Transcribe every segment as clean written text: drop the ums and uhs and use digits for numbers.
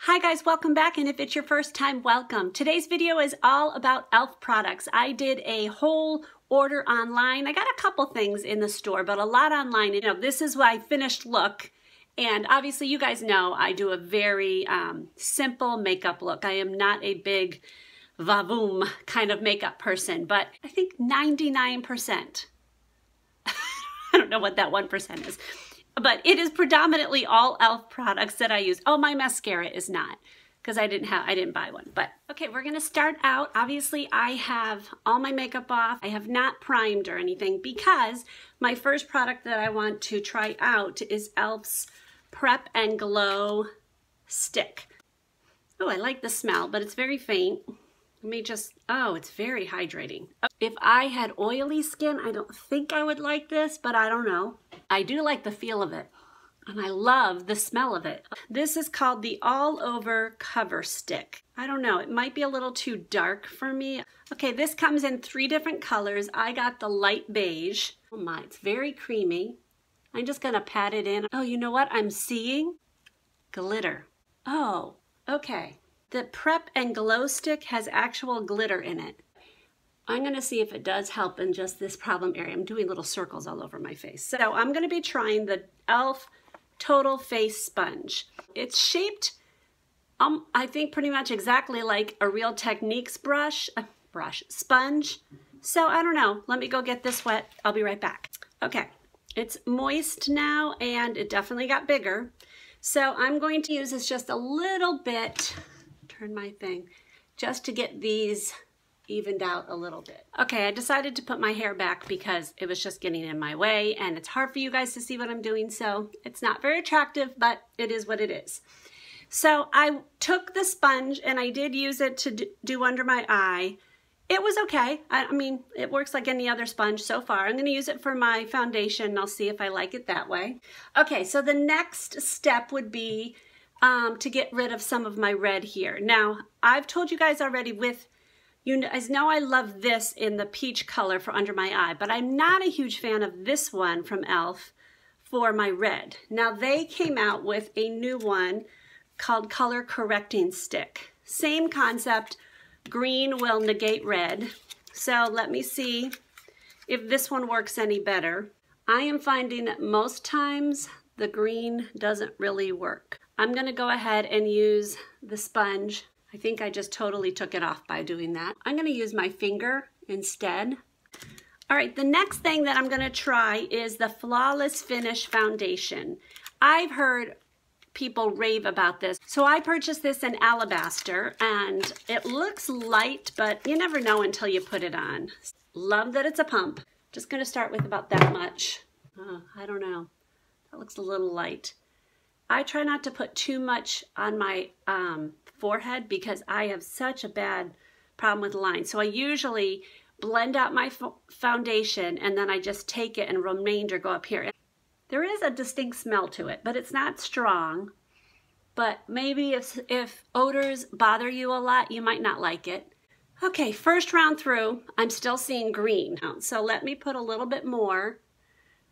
Hi guys, welcome back, and if it's your first time, welcome. Today's video is all about e.L.F. products. I did a whole order online. I got a couple things in the store, but a lot online. You know, this is my finished look, and obviously you guys know I do a very simple makeup look. I am not a big vavoom kind of makeup person, but I think 99%, I don't know what that 1% is, but it is predominantly all e.L.F. products that I use. Oh, my mascara is not, because I didn't buy one. But okay, we're gonna start out. Obviously, I have all my makeup off. I have not primed or anything because my first product that I want to try out is e.L.F.'s Prep and Glow Stick. Oh, I like the smell, but it's very faint. Let me just, oh, it's very hydrating. If I had oily skin, I don't think I would like this, but I don't know. I do like the feel of it, and I love the smell of it. This is called the All Over Cover Stick. I don't know, it might be a little too dark for me. Okay, this comes in 3 different colors. I got the light beige. Oh my, it's very creamy. I'm just gonna pat it in. Oh, you know what I'm seeing? Glitter. Oh, okay. The Prep and Glow Stick has actual glitter in it. I'm gonna see if it does help in just this problem area. I'm doing little circles all over my face. So I'm gonna be trying the e.L.F. Total Face Sponge. It's shaped, I think pretty much exactly like a Real Techniques sponge. So I don't know, let me go get this wet. I'll be right back. Okay, it's moist now and it definitely got bigger. So I'm going to use this just a little bit, turn my thing, just to get these evened out a little bit. Okay, I decided to put my hair back because it was just getting in my way and it's hard for you guys to see what I'm doing, so it's not very attractive, but it is what it is. So I took the sponge and I did use it to do under my eye. It was okay. I mean, it works like any other sponge so far. I'm gonna use it for my foundation and I'll see if I like it that way. Okay, so the next step would be to get rid of some of my red here. Now, I've told you guys already you guys know I love this in the peach color for under my eye, but I'm not a huge fan of this one from e.L.F. for my red. Now they came out with a new one called Color Correcting Stick. Same concept, green will negate red. So let me see if this one works any better. I am finding that most times the green doesn't really work. I'm gonna go ahead and use the sponge. I think I just totally took it off by doing that. I'm gonna use my finger instead. All right, the next thing that I'm gonna try is the Flawless Finish Foundation. I've heard people rave about this. So I purchased this in Alabaster and it looks light, but you never know until you put it on. Love that it's a pump. Just gonna start with about that much. Oh, I don't know, that looks a little light. I try not to put too much on my forehead because I have such a bad problem with lines. So I usually blend out my foundation and then I just take it and remainder go up here. There is a distinct smell to it, but it's not strong. But maybe if odors bother you a lot, you might not like it. Okay, first round through, I'm still seeing green. So let me put a little bit more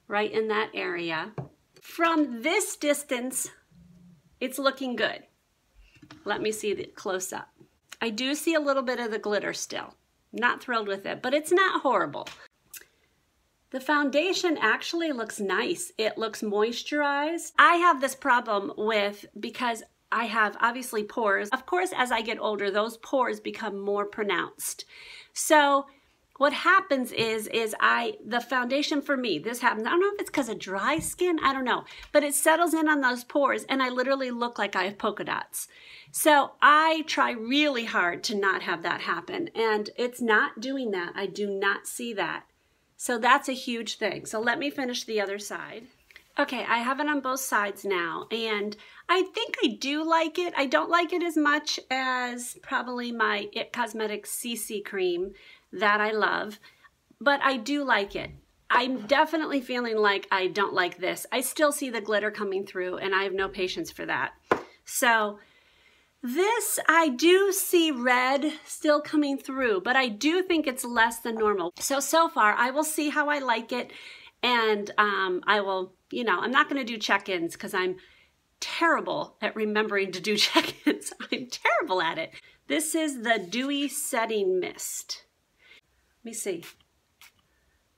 right in that area. From this distance, it's looking good. Let me see the close up. I do see a little bit of the glitter still. Not thrilled with it, but it's not horrible. The foundation actually looks nice. It looks moisturized. I have this problem because I have obviously pores. Of course, as I get older, those pores become more pronounced. So what happens is the foundation for me, this happens, I don't know if it's because of dry skin, I don't know, but it settles in on those pores and I literally look like I have polka dots. So I try really hard to not have that happen and it's not doing that. I do not see that. So that's a huge thing. So let me finish the other side. Okay, I have it on both sides now and I think I do like it. I don't like it as much as probably my IT Cosmetics CC cream that I love, but I do like it. I'm definitely feeling like I don't like this. I still see the glitter coming through and I have no patience for that. So this, I do see red still coming through, but I do think it's less than normal. So far, I will see how I like it and I will, you know, I'm not gonna do check-ins because I'm terrible at remembering to do check-ins. I'm terrible at it. This is the Dewy Setting Mist. Let me see.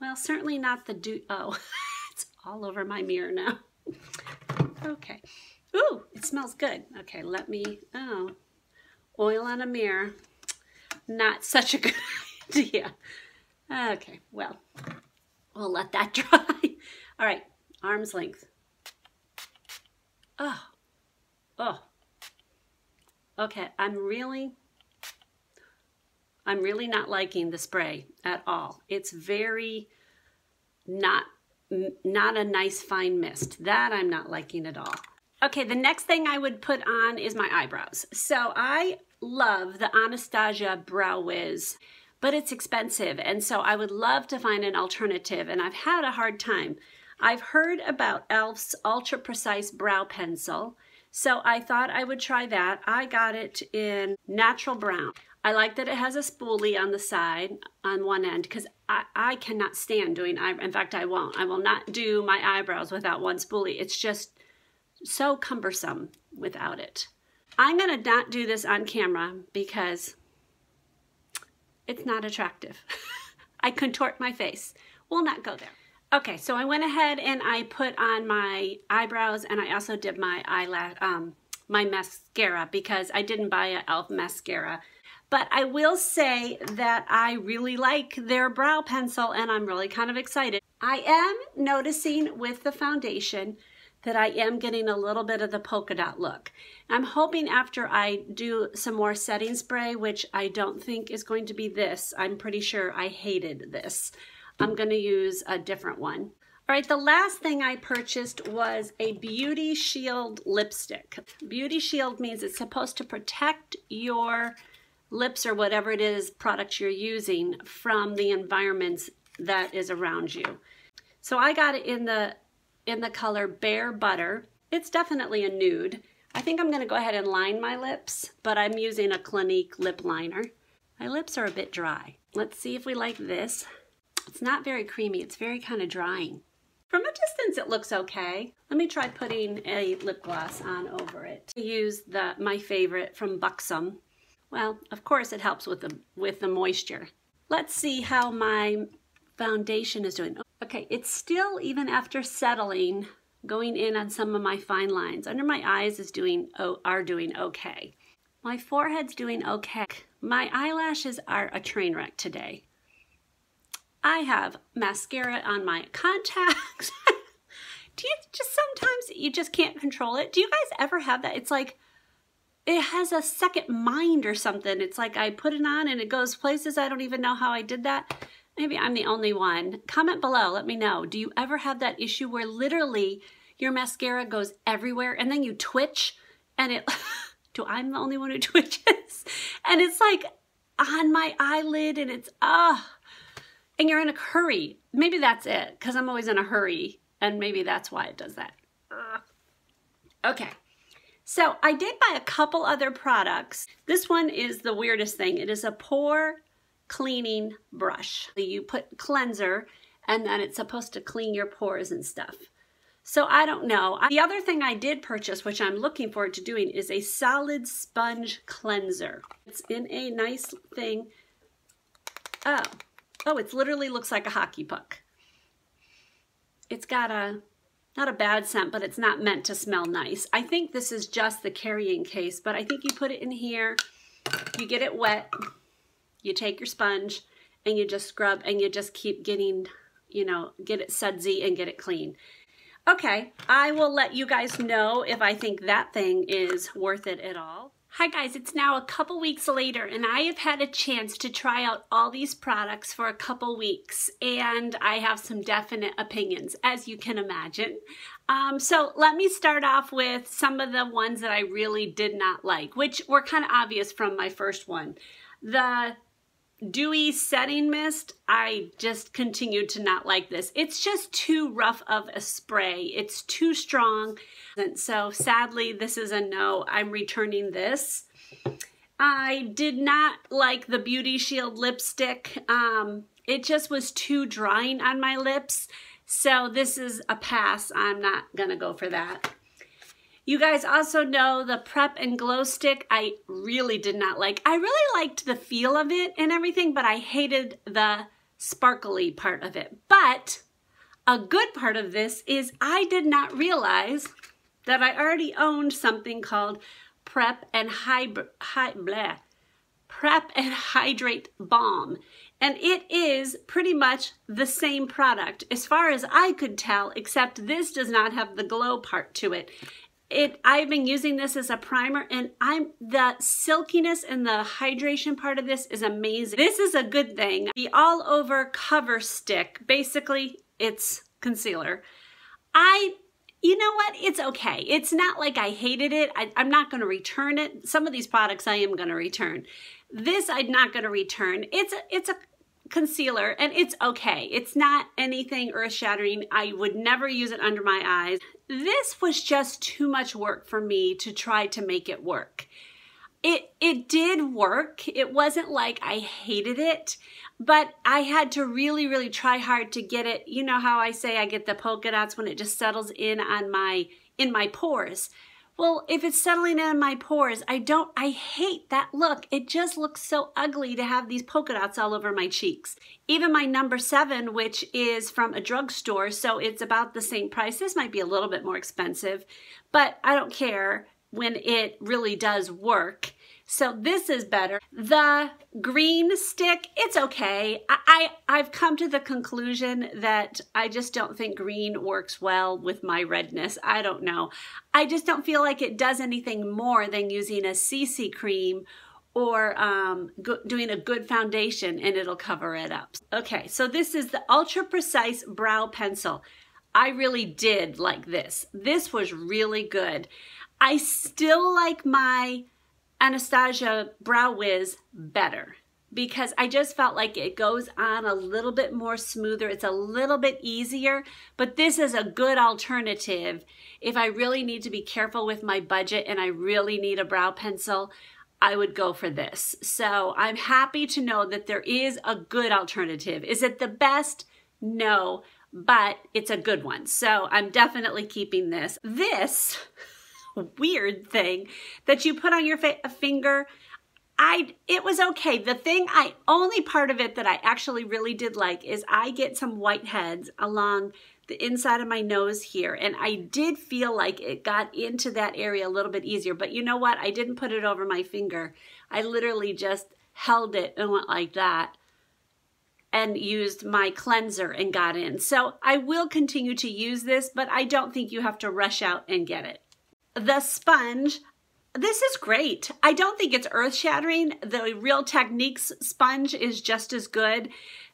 Well, certainly not the dew. Oh, it's all over my mirror now. Okay. Ooh, it smells good. Okay, let me, oh, oil on a mirror. Not such a good idea. Okay, well, we'll let that dry. All right, arm's length. Oh, oh. Okay, I'm really not liking the spray at all. It's very not a nice fine mist. That I'm not liking at all. Okay, the next thing I would put on is my eyebrows. So I love the Anastasia Brow Wiz, but it's expensive, and so I would love to find an alternative, and I've had a hard time. I've heard about E.L.F's Ultra Precise Brow Pencil, so I thought I would try that. I got it in natural brown. I like that it has a spoolie on the side, on one end, because I cannot stand doing eyebrows. In fact, I won't. I will not do my eyebrows without one spoolie. It's just so cumbersome without it. I'm going to not do this on camera because it's not attractive. I contort my face. We'll not go there. Okay, so I went ahead and I put on my eyebrows, and I also did my eyelash, my mascara, because I didn't buy a E.L.F. mascara. But I will say that I really like their brow pencil, and I'm really kind of excited. I am noticing with the foundation that I am getting a little bit of the polka dot look. I'm hoping after I do some more setting spray, which I don't think is going to be this. I'm pretty sure I hated this. I'm gonna use a different one. All right, the last thing I purchased was a Beauty Shield lipstick. Beauty Shield means it's supposed to protect your lips or whatever it is product you're using from the environments that is around you. So I got it in the color Bare Butter. It's definitely a nude. I think I'm gonna go ahead and line my lips, but I'm using a Clinique lip liner. My lips are a bit dry. Let's see if we like this. It's not very creamy, it's very kind of drying. From a distance it looks okay. Let me try putting a lip gloss on over it. I use my favorite from Buxom. Well, of course it helps with the moisture. Let's see how my foundation is doing. Okay, it's still, even after settling, going in on some of my fine lines. Under my eyes are doing okay. My forehead's doing okay. My eyelashes are a train wreck today. I have mascara on my contacts. Do you just sometimes you just can't control it? Do you guys ever have that? It's like it has a second mind or something. It's like I put it on and it goes places I don't even know how I did that. Maybe I'm the only one. Comment below, let me know. Do you ever have that issue where literally your mascara goes everywhere and then you twitch and it, I'm the only one who twitches? And it's like on my eyelid and it's, and you're in a hurry. Maybe that's it, because I'm always in a hurry, and maybe that's why it does that. Okay, so I did buy a couple other products. This one is the weirdest thing. It is a pore cleaning brush. You put cleanser, and then it's supposed to clean your pores and stuff. So I don't know. The other thing I did purchase, which I'm looking forward to doing, is a solid sponge cleanser. It's in a nice thing. Oh, it literally looks like a hockey puck. It's got not a bad scent, but it's not meant to smell nice. I think this is just the carrying case, but I think you put it in here, you get it wet, you take your sponge, and you just scrub, and you just keep getting, get it sudsy and get it clean. Okay, I will let you guys know if I think that thing is worth it at all. Hi guys, it's now a couple weeks later and I have had a chance to try out all these products for a couple weeks and I have some definite opinions, as you can imagine. So let me start off with some of the ones that I really did not like, which were kind of obvious from my first one. The Dewy Setting Mist, I just continued to not like this. It's just too rough of a spray. It's too strong. And so sadly, this is a no. I'm returning this. I did not like the Beauty Shield lipstick. It just was too drying on my lips. So this is a pass. I'm not gonna go for that. You guys also know the Prep and Glow Stick I really did not like. I really liked the feel of it and everything, but I hated the sparkly part of it. But a good part of this is I did not realize that I already owned something called Prep and Hydrate Balm. And it is pretty much the same product as far as I could tell, except this does not have the glow part to it. I've been using this as a primer, and the silkiness and the hydration part of this is amazing. This is a good thing. The all over cover stick, basically it's concealer. You know what? It's okay. It's not like I hated it. I'm not going to return it. Some of these products I am going to return. This I'm not going to return. It's a concealer and it's okay. It's not anything earth-shattering. I would never use it under my eyes. This was just too much work for me to try to make it work. It did work. It wasn't like I hated it, but I had to really, really try hard to get it. You know how I say I get the polka dots when it just settles in my pores. Well, if it's settling in my pores, I hate that look. It just looks so ugly to have these polka dots all over my cheeks. Even my number 7, which is from a drugstore, so it's about the same price. This might be a little bit more expensive, but I don't care when it really does work. So this is better. The green stick, it's okay. I've come to the conclusion that I just don't think green works well with my redness. I don't know. I just don't feel like it does anything more than using a CC cream or doing a good foundation and it'll cover it up. Okay, so this is the Ultra Precise Brow Pencil. I really did like this. This was really good. I still like my Anastasia Brow Wiz better because I just felt like it goes on a little bit more smoother. It's a little bit easier, but this is a good alternative. If I really need to be careful with my budget and I really need a brow pencil, I would go for this. So I'm happy to know that there is a good alternative. Is it the best? No, but it's a good one. So I'm definitely keeping this. This weird thing that you put on your finger, it was okay. The only part of it that I actually really did like is I get some whiteheads along the inside of my nose here, and I did feel like it got into that area a little bit easier, but you know what? I didn't put it over my finger. I literally just held it and went like that and used my cleanser and got in. So I will continue to use this, but I don't think you have to rush out and get it. The sponge, this is great. I don't think it's earth-shattering. The Real Techniques sponge is just as good.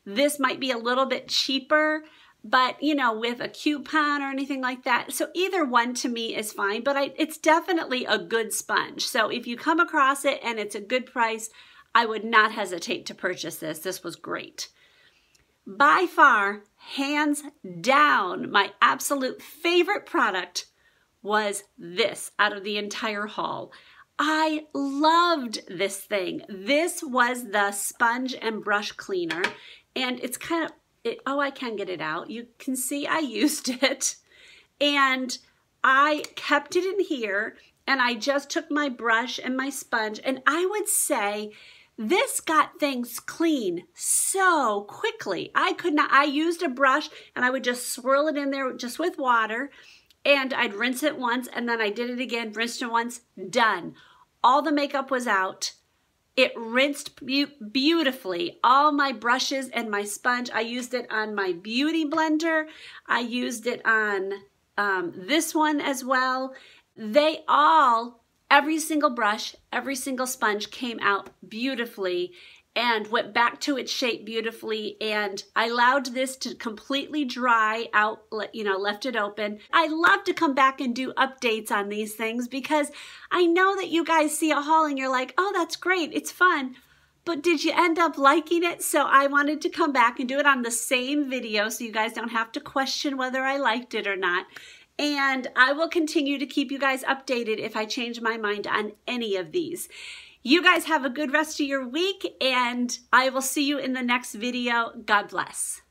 This might be a little bit cheaper, but you know, with a coupon or anything like that. So either one to me is fine, but it's definitely a good sponge. So if you come across it and it's a good price, I would not hesitate to purchase this. This was great. By far, hands down, my absolute favorite product was this out of the entire haul. I loved this thing. This was the sponge and brush cleaner, and it's kind of, oh, I can get it out. You can see I used it, and I kept it in here, and I just took my brush and my sponge, and I would say this got things clean so quickly. I used a brush, and I would just swirl it in there just with water, and I'd rinse it once, and then I did it again, rinsed it once, done. All the makeup was out. It rinsed beautifully. All my brushes and my sponge, I used it on my beauty blender. I used it on this one as well. Every single brush, every single sponge came out beautifully and went back to its shape beautifully, and I allowed this to completely dry out, you know, left it open. I love to come back and do updates on these things because I know that you guys see a haul and you're like, oh, that's great, it's fun, but did you end up liking it? So I wanted to come back and do it on the same video so you guys don't have to question whether I liked it or not. And I will continue to keep you guys updated if I change my mind on any of these. You guys have a good rest of your week, and I will see you in the next video. God bless.